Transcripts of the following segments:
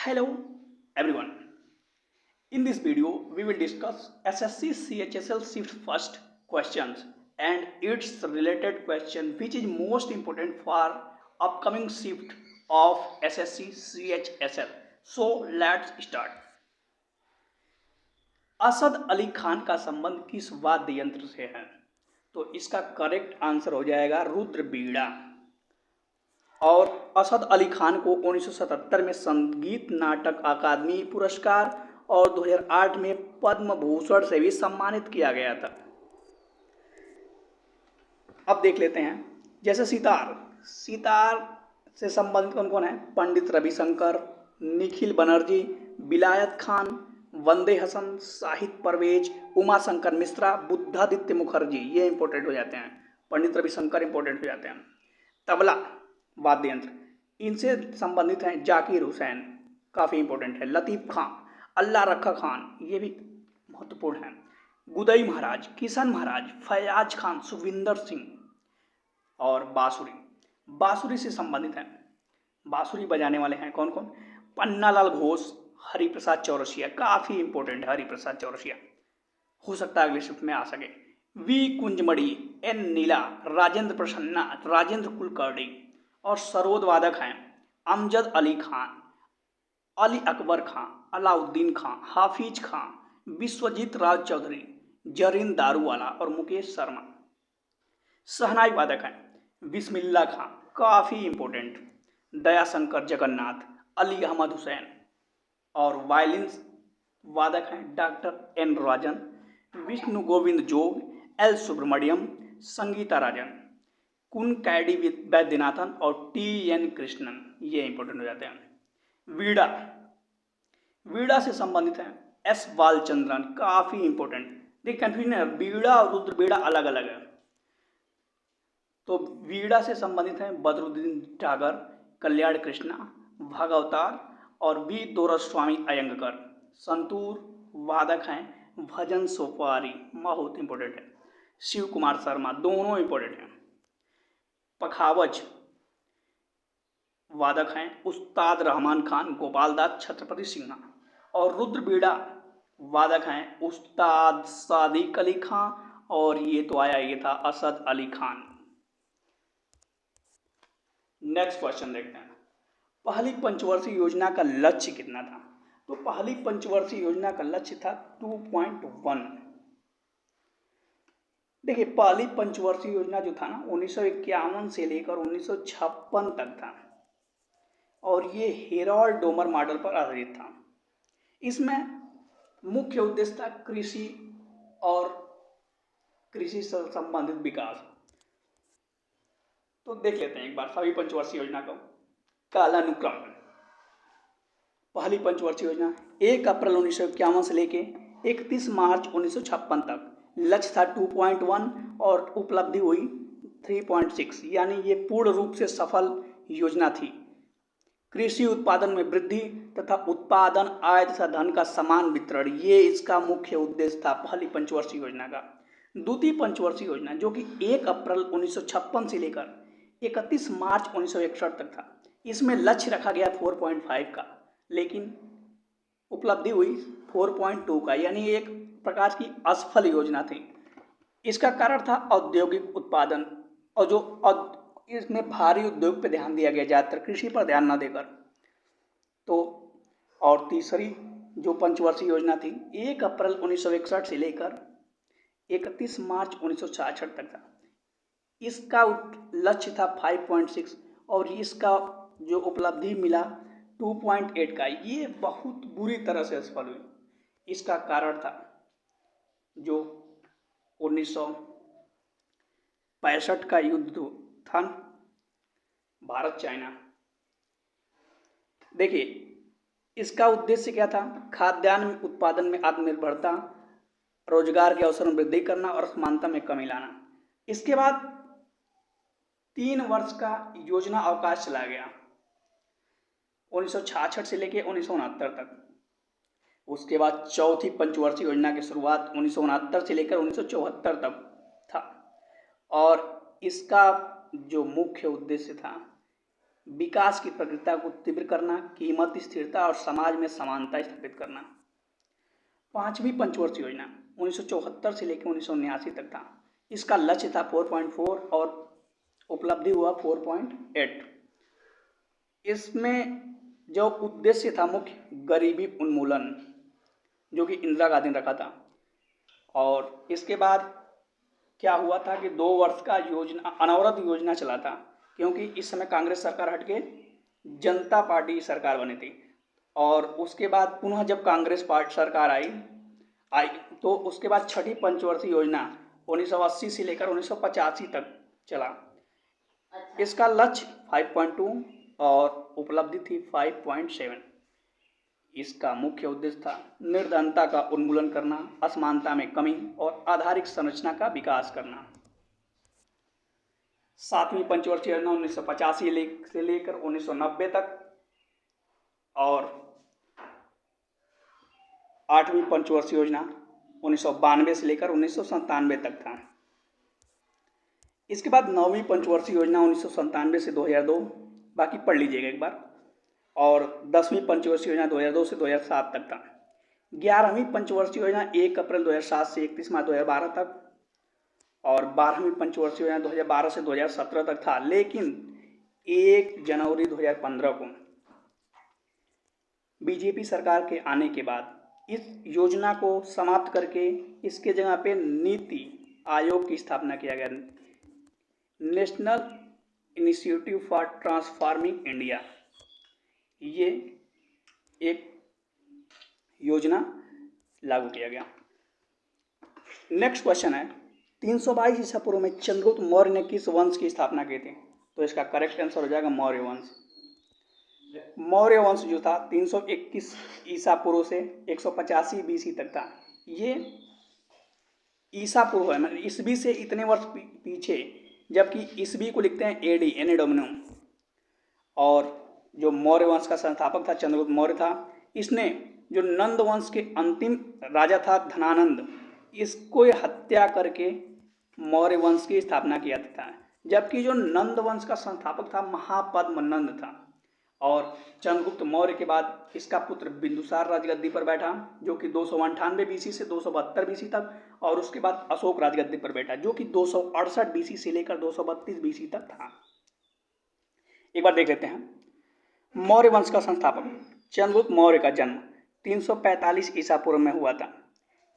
Hello everyone. In this video, we will discuss SSC CHSL shift first questions and its related question which is most important for upcoming shift of SSC CHSL. So let's start. Asad Ali Khan का संबंध किस वाद्य यंत्र से है? तो इसका correct answer हो जाएगा रुद्र बीड़ा। और असद अली खान को 1977 में संगीत नाटक अकादमी पुरस्कार और 2008 में पद्म भूषण से भी सम्मानित किया गया था। अब देख लेते हैं, जैसे सितार से संबंधित कौन कौन है? पंडित रविशंकर, निखिल बनर्जी, विलायत खान, वंदे हसन, शाहिद परवेज, उमाशंकर मिश्रा, बुद्धादित्य मुखर्जी, ये इंपॉर्टेंट हो जाते हैं। पंडित रविशंकर इंपॉर्टेंट हो जाते हैं। तबला वाद्य यंत्र, इनसे संबंधित हैं जाकिर हुसैन, काफ़ी इंपॉर्टेंट है। लतीफ़ खां, अल्लाह रखा खान, ये भी महत्वपूर्ण है। गुदई महाराज, किशन महाराज, फयाज खान, सुविंदर सिंह। और बांसुरी से संबंधित हैं, बांसुरी बजाने वाले हैं कौन कौन? पन्नालाल घोष, हरिप्रसाद चौरसिया, काफ़ी इंपॉर्टेंट है हरिप्रसाद चौरसिया, हो सकता है अगले शिफ्ट में आ सके। वी कुंजमणि, एन नीला, राजेंद्र प्रसन्ना, राजेंद्र कुलकर्णी। और सरोद वादक हैं अमजद अली खान, अली अकबर खां, अलाउद्दीन खां, हाफिज खां, विश्वजीत राज चौधरी, जरीन दारूवाला और मुकेश शर्मा। शहनाई वादक हैं बिस्मिल्ला खां, काफ़ी इंपॉर्टेंट, दयाशंकर जगन्नाथ, अली अहमद हुसैन। और वायलिन वादक हैं डॉक्टर एन राजन, विष्णु गोविंद जोग, एल सुब्रमण्यम, संगीता राजन, कुन कैडी वैद्यनाथन और टी.एन. कृष्णन, ये इंपॉर्टेंट हो जाते हैं। वीणा से संबंधित हैं एस बालचंद्रन, काफ़ी इंपॉर्टेंट। देखिए कंफ्यूजन है, वीणा और रुद्र बीड़ा अलग अलग है। तो वीणा से संबंधित हैं बदरुद्दीन टागर, कल्याण कृष्णा, भागवतार और वी दोरस्वामी अयंगकर। संतूर वादक हैं भजन सोपारी, बहुत इंपॉर्टेंट है। शिव कुमार शर्मा, दोनों इंपॉर्टेंट हैं। पखावज वादक हैं उस्ताद रहमान खान, गोपाल दास, छत्रपति सिन्हा। और रुद्र बीड़ा वादक हैं उस्ताद सादिक अली खां, और ये तो आया, ये था असद अली खान। नेक्स्ट क्वेश्चन देखते हैं, पहली पंचवर्षीय योजना का लक्ष्य कितना था? तो पहली पंचवर्षीय योजना का लक्ष्य था 2.1। देखिए पहली पंचवर्षीय योजना जो था ना 1951 से लेकर 1956 तक था, और ये हेरोल्ड डोमर मॉडल पर आधारित था। इसमें मुख्य उद्देश्य था कृषि और कृषि से संबंधित विकास। तो देख लेते हैं एक बार सभी पंचवर्षीय योजना का कालानुक्रम। पहली पंचवर्षीय योजना 1 अप्रैल 1951 से लेके 31 मार्च 1956 तक, लक्ष्य था 2.1 और उपलब्धि हुई 3.6, यानी ये पूर्ण रूप से सफल योजना थी। कृषि उत्पादन में वृद्धि तथा उत्पादन आय तथा धन का समान वितरण, ये इसका मुख्य उद्देश्य था पहली पंचवर्षीय योजना का। द्वितीय पंचवर्षीय योजना जो कि 1 अप्रैल 1956 से लेकर 31 मार्च 1961 तक था, इसमें लक्ष्य रखा गया 4.5 का, लेकिन उपलब्धि हुई 4.2 का, यानी एक प्रकार की असफल योजना थी। इसका कारण था औद्योगिक उत्पादन, और जो इसमें भारी उद्योग पर ध्यान दिया गया, ज़्यादातर कृषि पर ध्यान न देकर। तो और तीसरी जो पंचवर्षीय योजना थी 1 अप्रैल 1961 से लेकर 31 मार्च 1966 तक था, इसका लक्ष्य था 5.6 और इसका जो उपलब्धि मिला 2.8 का, ये बहुत बुरी तरह से असफल हुई। इसका कारण था जो 1965 का युद्ध था, भारत चाइना। देखिए इसका उद्देश्य क्या था? खाद्यान्न उत्पादन में आत्मनिर्भरता, रोजगार के अवसर में वृद्धि करना और असमानता में कमी लाना। इसके बाद 3 वर्ष का योजना अवकाश चला गया 1966 से लेकर 1969 तक। उसके बाद चौथी पंचवर्षीय योजना की शुरुआत 1969 से लेकर 1974 तक था, और इसका जो मुख्य उद्देश्य था विकास की प्रक्रिया को तीव्र करना, कीमत स्थिरता और समाज में समानता स्थापित करना। पांचवी पंचवर्षीय योजना 1974 से लेकर 1979 तक था। इसका लक्ष्य था 4.4 और उपलब्धि हुआ 4.8। इसमें जो उद्देश्य था मुख्य, गरीबी उन्मूलन, जो कि इंदिरा गांधी ने रखा था। और इसके बाद क्या हुआ था कि 2 वर्ष का योजना, अनवरत योजना चला था, क्योंकि इस समय कांग्रेस सरकार हट के जनता पार्टी सरकार बनी थी। और उसके बाद पुनः जब कांग्रेस पार्टी सरकार आई तो उसके बाद छठी पंचवर्षीय योजना 1980 से लेकर 1985 तक चला। इसका लक्ष्य 5.2 और उपलब्धि थी 5.7। इसका मुख्य उद्देश्य था निर्धनता का उन्मूलन करना, असमानता में कमी और आधारिक संरचना का विकास करना। सातवीं पंचवर्षीय योजना 1985 से लेकर 1990 तक और आठवीं पंचवर्षीय योजना 1992 से लेकर 1997 तक था। इसके बाद नौवीं पंचवर्षीय योजना 1997 से 2002, बाकी पढ़ लीजिएगा एक बार। और 10वीं पंचवर्षीय योजना 2002 से 2007 तक था। 11वीं पंचवर्षीय योजना 1 अप्रैल 2007 से 31 मार्च 2012 तक और 12वीं पंचवर्षीय योजना 2012 से 2017 तक था। लेकिन 1 जनवरी 2015 को बीजेपी सरकार के आने के बाद इस योजना को समाप्त करके इसके जगह पे नीति आयोग की स्थापना किया गया, national initiative for transforming India. ये एक योजना लागू किया गया। नेक्स्ट क्वेश्चन है 322 ईसा पूर्व में चंद्रगुप्त मौर्य ने किस वंश की स्थापना की थी? तो इसका करेक्ट आंसर हो जाएगा मौर्य वंश। मौर्य वंश जो था 321 ईसा पूर्व से 185 बीसी तक था। ये ईसा पूर्व है, मतलब ईसवी से इतने वर्ष पीछे, जबकि ईसवी को लिखते हैं एडी, एने डोमिनम। और जो मौर्य वंश का संस्थापक था चंद्रगुप्त मौर्य था। इसने जो नंद वंश के अंतिम राजा था धनानंद, इसको हत्या करके मौर्य वंश की स्थापना किया था। जबकि जो नंद वंश का संस्थापक था महापद्म नंद था। और चंद्रगुप्त मौर्य के बाद इसका पुत्र बिंदुसार राजगद्दी पर बैठा, जो कि 298 बीसी से 272 बीसी तक। और उसके बाद अशोक राजगद्दी पर बैठा, जो कि 268 बीसी से लेकर 232 बीसी तक था। एक बार देख लेते हैं। मौर्य वंश का संस्थापक चंद्रगुप्त मौर्य का जन्म 345 ईसा पूर्व में हुआ था।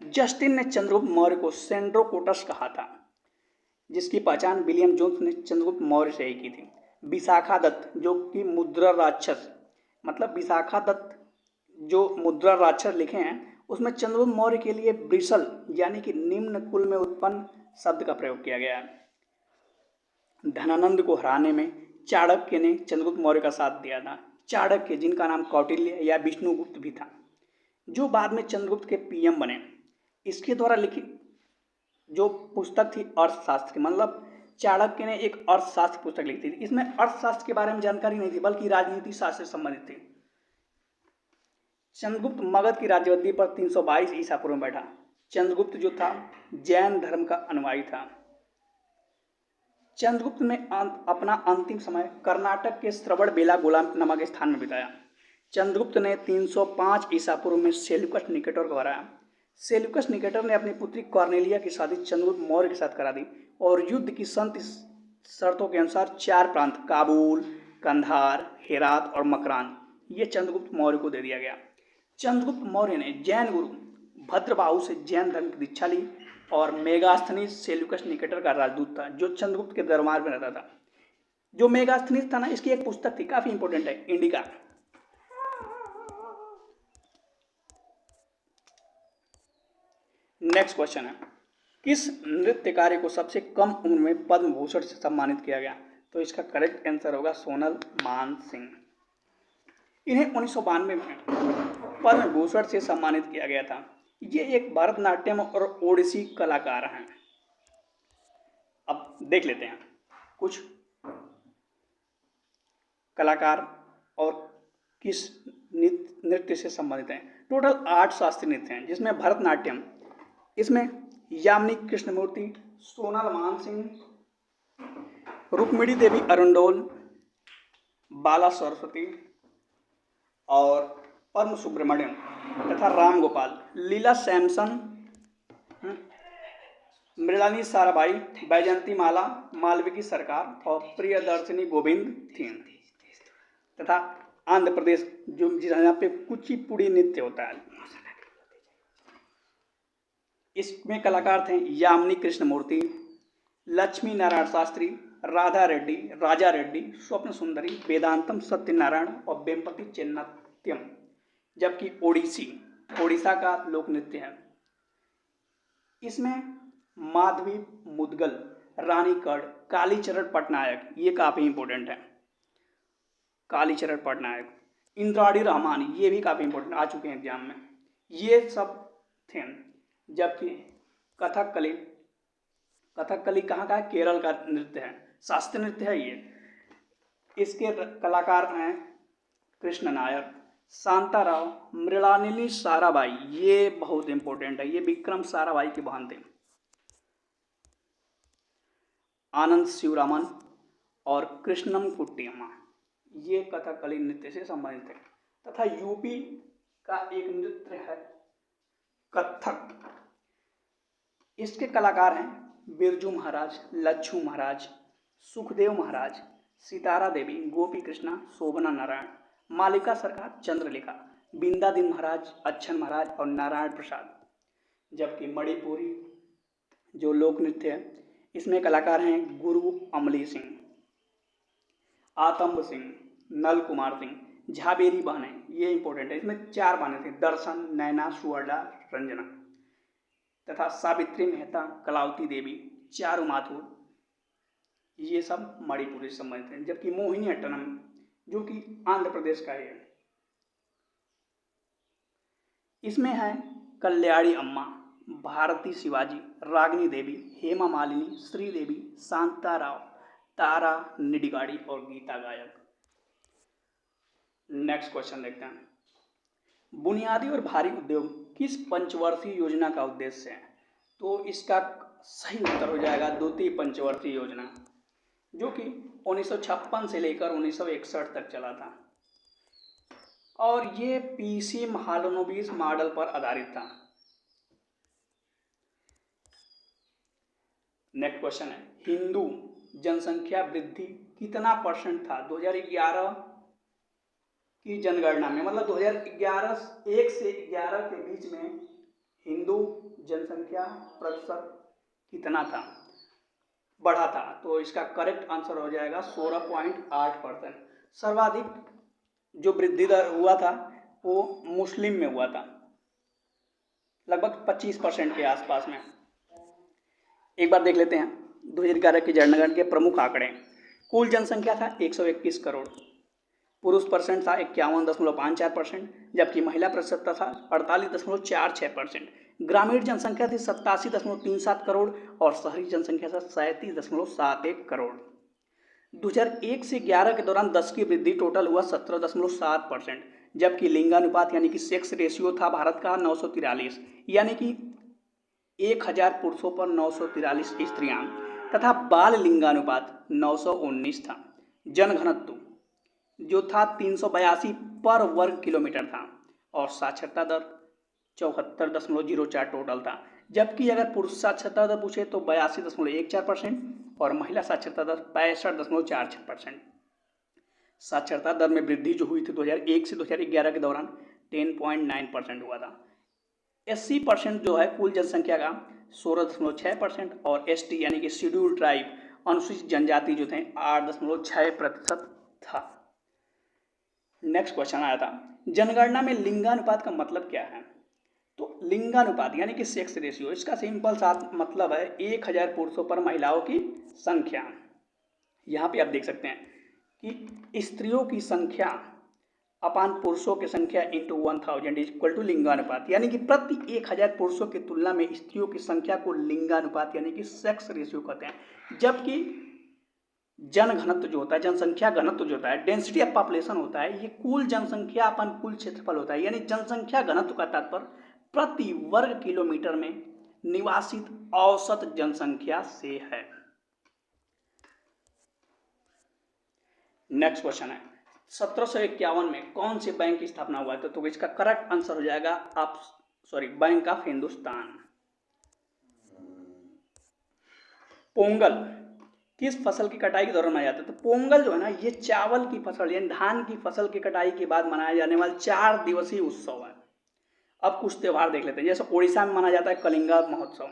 जस्टिन ने चंद्रगुप्त मौर्य को सेंड्रोकोटस कहा था, जिसकी पहचान विलियम जोन्स ने चंद्रगुप्त मौर्य से ही की थी। विशाखा दत्त, जो कि मुद्रा राक्षस, मतलब विशाखा दत्त जो मुद्रा राक्षस लिखे हैं, उसमें चंद्रगुप्त मौर्य के लिए ब्रिसल यानी कि निम्न कुल में उत्पन्न शब्द का प्रयोग किया गया है। धनानंद को हराने में चाणक्य ने चंद्रगुप्त मौर्य का साथ दिया था। चाणक्य, जिनका नाम कौटिल्य या विष्णुगुप्त भी था, जो बाद में चंद्रगुप्त के पीएम बने, इसके द्वारा लिखित जो पुस्तक थी अर्थशास्त्र की, मतलब चाणक्य ने एक अर्थशास्त्र पुस्तक लिखी थी। इसमें अर्थशास्त्र के बारे में जानकारी नहीं थी, बल्कि राजनीति शास्त्र से संबंधित थी। चंद्रगुप्त मगध की राज्यगद्दी पर 322 ईसा पूर्व में बैठा। चंद्रगुप्त जो था जैन धर्म का अनुयायी था। चंद्रगुप्त ने अपना अंतिम समय कर्नाटक के श्रवणबेलागोला नामक स्थान में बिताया। चंद्रगुप्त ने 305 ईसा पूर्व में सेल्यूकस निकेटर को हराया। सेल्यूकस निकेटर ने अपनी पुत्री कॉर्नेलिया की शादी चंद्रगुप्त मौर्य के साथ करा दी और युद्ध की शर्तों के अनुसार 4 प्रांत काबुल, कंधार, हेरात और मकरान ये चंद्रगुप्त मौर्य को दे दिया गया। चंद्रगुप्त मौर्य ने जैन गुरु भद्रबाहु से जैन धर्म की दीक्षा ली और मेगास्थनीज सेल्यूकस निकेटर का राजदूत था, जो चंद्रगुप्त के दरबार में रहता था। जो मेगास्थनीज था ना, इसकी एक पुस्तक थी, काफी इंपॉर्टेंट है, इंडिका। नेक्स्ट क्वेश्चन है किस नृत्यकारी को सबसे कम उम्र में पद्म भूषण से सम्मानित किया गया? तो इसका करेक्ट आंसर होगा सोनल मान सिंह। इन्हें 1992 में पद्म भूषण से सम्मानित किया गया था। ये एक भरतनाट्यम और ओडिसी कलाकार हैं। अब देख लेते हैं कुछ कलाकार और किस नृत्य से संबंधित हैं। टोटल 8 शास्त्रीय नृत्य हैं, जिसमें भरतनाट्यम, इसमें यामिनी कृष्णमूर्ति, सोनल मान सिंह, रुक्मिणी देवी अरुंडोल, बाला सरस्वती और पद्म सुब्रमण्यम तथा राम गोपाल, लीला सैमसन, मृणालिनी साराभाई, बैजंती माला, मालविकी सरकार और प्रियदर्शिनी गोविंद थी। तथा आंध्र प्रदेश जो जहाँ पे कुचिपुड़ी नृत्य होता है, इसमें कलाकार थे यामिनी कृष्णमूर्ति, लक्ष्मी नारायण शास्त्री, राधा रेड्डी, राजा रेड्डी, स्वप्न सुंदरी, वेदांतम सत्यनारायण और वेम्पति चेन्नत्यम। जबकि ओडिशा का लोक नृत्य है, इसमें माधवी मुदगल, रानी कड़, कालीचरण पटनायक, ये काफी इंपॉर्टेंट है, कालीचरण पटनायक, इंद्राणी रहमान, ये भी काफी इंपॉर्टेंट आ चुके हैं एग्जाम में, ये सब थे। जबकि कथकली, कथकली कहाँ का है? केरल का नृत्य है, शास्त्रीय नृत्य है ये। इसके कलाकार हैं कृष्ण नायर, शांताराव, मृणालिनी साराभाई, ये बहुत इंपॉर्टेंट है, ये विक्रम साराभाई की बहन थे, आनंद शिवरामन और कृष्णम कुट्टियम्मा, ये कथकली नृत्य से संबंधित है। तथा यूपी का एक नृत्य है कथक, इसके कलाकार हैं बिरजू महाराज, लच्छू महाराज, सुखदेव महाराज, सितारा देवी, गोपी कृष्णा, शोभना नारायण, मालिका सरकार, चंद्रलेखा, बिंदादिन महाराज, अच्छन महाराज और नारायण प्रसाद। जबकि मणिपुरी जो लोक नृत्य है, इसमें कलाकार हैं गुरु अमली सिंह, आतंब सिंह, नल कुमार सिंह, झाबेरी बहनें, ये इंपॉर्टेंट है, इसमें 4 बहनें थी, दर्शन, नैना, सुवर्णा, रंजना तथा सावित्री मेहता, कलावती देवी, चारू माथुर, ये सब मणिपुरी से संबंधित हैं। जबकि मोहिनी अट्टनम जो कि आंध्र प्रदेश का है, इसमें है कल्याणी अम्मा, भारती शिवाजी, रागिनी देवी, हेमा मालिनी, श्रीदेवी, शांताराव, तारा निडिगाड़ी और गीता गायक। नेक्स्ट क्वेश्चन देखते हैं, बुनियादी और भारी उद्योग किस पंचवर्षीय योजना का उद्देश्य है? तो इसका सही उत्तर हो जाएगा द्वितीय पंचवर्षीय योजना, जो कि 1956 से लेकर 1961 तक चला था और ये पीसी महालनोबिस मॉडल पर आधारित था। नेक्स्ट क्वेश्चन है, हिंदू जनसंख्या वृद्धि कितना % था 2011 की जनगणना में? मतलब 2011 1 से 11 के बीच में हिंदू जनसंख्या प्रतिशत कितना था, बढ़ा था? तो इसका करेक्ट आंसर हो जाएगा 16.8%। सर्वाधिक जो वृद्धि दर हुआ था वो मुस्लिम में हुआ था, लगभग 25% के आसपास में। एक बार देख लेते हैं 2011 की जनगणना के प्रमुख आंकड़े। कुल जनसंख्या था 121 करोड़, पुरुष परसेंट था 51.54%, जबकि महिला प्रतिशत था 48.46%। ग्रामीण जनसंख्या थी 87.37 करोड़ और शहरी जनसंख्या था 37.71 करोड़। 2001 से 11 के दौरान 10 की वृद्धि टोटल हुआ 17.7%, जबकि लिंगानुपात यानी कि सेक्स रेशियो था भारत का 943, यानी कि 1000 पुरुषों पर 943 स्त्रियां, तथा बाल लिंगानुपात 919 था। जनघनत्व जो था 382 पर वर्ग किलोमीटर था और साक्षरता दर 74.04 टोटल था। जबकि अगर पुरुष साक्षरता दर पूछे तो 82.14% और महिला साक्षरता दर 65.46%। साक्षरता दर में वृद्धि जो हुई थी 2001 से 2011 के दौरान 10.9% हुआ था। 80% जो है कुल जनसंख्या का 16.6% और एसटी यानी कि शेड्यूल ट्राइब अनुसूचित जनजाति जो थे 8.6% था। नेक्स्ट क्वेश्चन आया था, जनगणना में लिंगानुपात का मतलब क्या है? तो लिंगानुपात यानी कि सेक्स रेशियो, इसका सिंपल सा मतलब है 1000 पुरुषों पर महिलाओं की संख्या। यहाँ पे आप देख सकते हैं कि स्त्रियों की संख्या अपान पुरुषों की संख्या इंटू 1000 इज इक्वल टू लिंगानुपात, यानी कि प्रति 1000 पुरुषों की तुलना में स्त्रियों की संख्या को लिंगानुपात यानी कि सेक्स रेशियो कहते हैं। जबकि जनघनत्व जो होता है, जनसंख्या घनत्व जो होता है, डेंसिटी ऑफ पॉपुलेशन होता है, ये कुल जनसंख्या अपन कुल क्षेत्रफल होता है, यानी जनसंख्या घनत्व का तात्पर्य प्रति वर्ग किलोमीटर में निवासित औसत जनसंख्या से है। नेक्स्ट क्वेश्चन है, 1751 में कौन से बैंक की स्थापना हुआ था? तो इसका करेक्ट आंसर हो जाएगा बैंक ऑफ हिंदुस्तान। पोंगल किस फसल की कटाई के दौरान मनाया जाता है? तो पोंगल जो है ना, ये चावल की फसल यानी धान की फसल की कटाई के बाद मनाया जाने वाला 4 दिवसीय उत्सव है। अब कुछ त्यौहार देख लेते हैं। जैसे उड़ीसा में मनाया जाता है कलिंगा महोत्सव,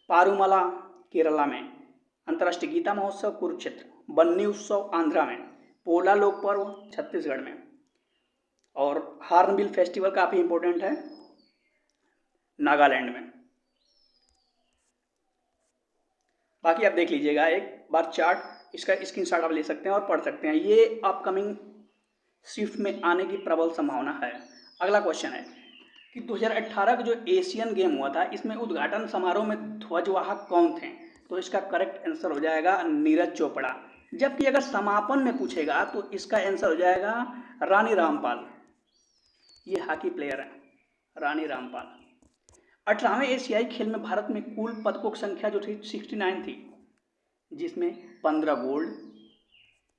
पारूमला केरला में, अंतर्राष्ट्रीय गीता महोत्सव कुरुक्षेत्र, बन्नी उत्सव आंध्रा में, पोला लोक पर्व छत्तीसगढ़ में, और हार्नबिल फेस्टिवल काफी इंपॉर्टेंट है नागालैंड में। बाकी आप देख लीजिएगा एक बार चार्ट, इसका स्क्रीनशॉट आप ले सकते हैं और पढ़ सकते हैं। ये अपकमिंग शिफ्ट में आने की प्रबल संभावना है। अगला क्वेश्चन है कि 2018 का जो एशियन गेम हुआ था, इसमें उद्घाटन समारोह में ध्वजवाहक कौन थे? तो इसका करेक्ट आंसर हो जाएगा नीरज चोपड़ा। जबकि अगर समापन में पूछेगा तो इसका आंसर हो जाएगा रानी रामपाल। ये हॉकी प्लेयर है रानी रामपाल। 18वें एशियाई खेल में भारत में कुल पदकों की संख्या जो थी 69 थी, जिसमें 15 गोल्ड,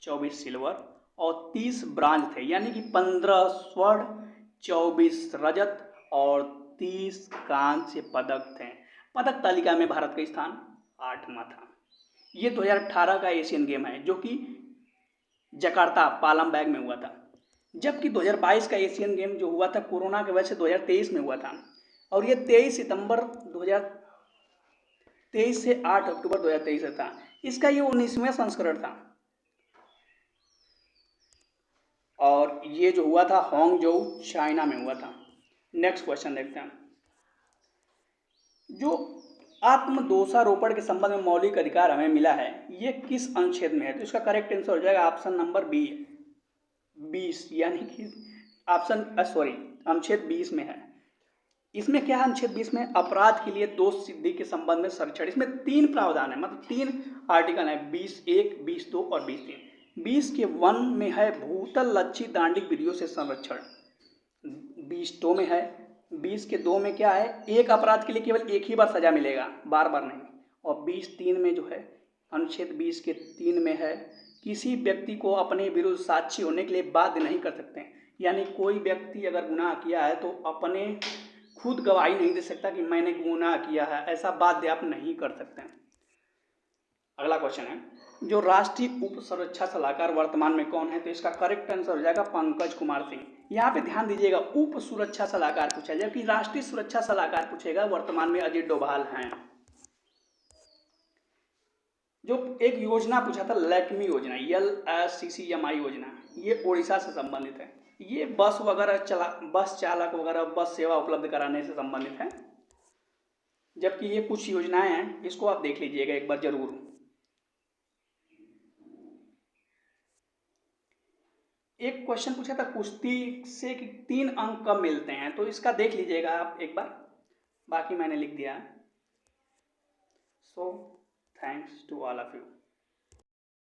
24 सिल्वर और 30 ब्रांज थे, यानी कि 15 स्वर्ण, 24 रजत और 30 कांस्य पदक थे। पदक तालिका में भारत का स्थान 8वां था। ये 2018 का एशियन गेम है जो कि जकार्ता पालमबैंग में हुआ था। जबकि 2022 का एशियन गेम जो हुआ था कोरोना की वजह से 2023 में हुआ था, और ये 23 सितंबर 2023 से 8 अक्टूबर 2023 था। इसका ये 19वां संस्करण था और ये जो हुआ था हांगझोउ चाइना में हुआ था। नेक्स्ट क्वेश्चन देखते हैं। जो आत्मदोषारोपण के संबंध में मौलिक अधिकार हमें मिला है, ये किस अनुच्छेद में है? तो इसका करेक्ट आंसर हो जाएगा ऑप्शन नंबर बी 20, यानी कि अनुच्छेद 20 में है। इसमें क्या है? अनुच्छेद 20 में अपराध के लिए दोष सिद्धि के संबंध में संरक्षण, इसमें 3 प्रावधान है, मतलब 3 आर्टिकल है, 20(1), 20(2) और 20(3). 20 के 1 में है भूतल लक्षित दांडिक विधियों से संरक्षण, 20(2) में है, 20 के 2 में क्या है? एक अपराध के लिए केवल एक ही बार सजा मिलेगा, बार बार नहीं। और 20(3) में जो है, अनुच्छेद 20 के 3 में है किसी व्यक्ति को अपने विरुद्ध साक्षी होने के लिए बाध्य नहीं कर सकते। यानी कोई व्यक्ति अगर गुनाह किया है तो अपने खुद गवाही नहीं दे सकता कि मैंने गुनाह किया है, ऐसा बाध्य आप नहीं कर सकते हैं। अगला क्वेश्चन है, जो राष्ट्रीय उप सुरक्षा सलाहकार वर्तमान में कौन है? तो इसका करेक्ट आंसर हो जाएगा पंकज कुमार सिंह। यहाँ पे ध्यान दीजिएगा, उप सुरक्षा सलाहकार पूछा, जबकि राष्ट्रीय सुरक्षा सलाहकार पूछेगा वर्तमान में अजीत डोभाल हैं। जो एक योजना पूछा था लैक्मी योजना, LSCCMI योजना, ये ओडिशा से संबंधित है। ये बस चालक वगैरह बस सेवा उपलब्ध कराने से संबंधित है। जबकि ये कुछ योजनाएं हैं, इसको आप देख लीजिएगा एक बार जरूर। एक क्वेश्चन पूछा था कुश्ती से कि 3 अंक कब मिलते हैं? तो इसका देख लीजिएगा आप एक बार, बाकी मैंने लिख दिया। So thanks to all of you.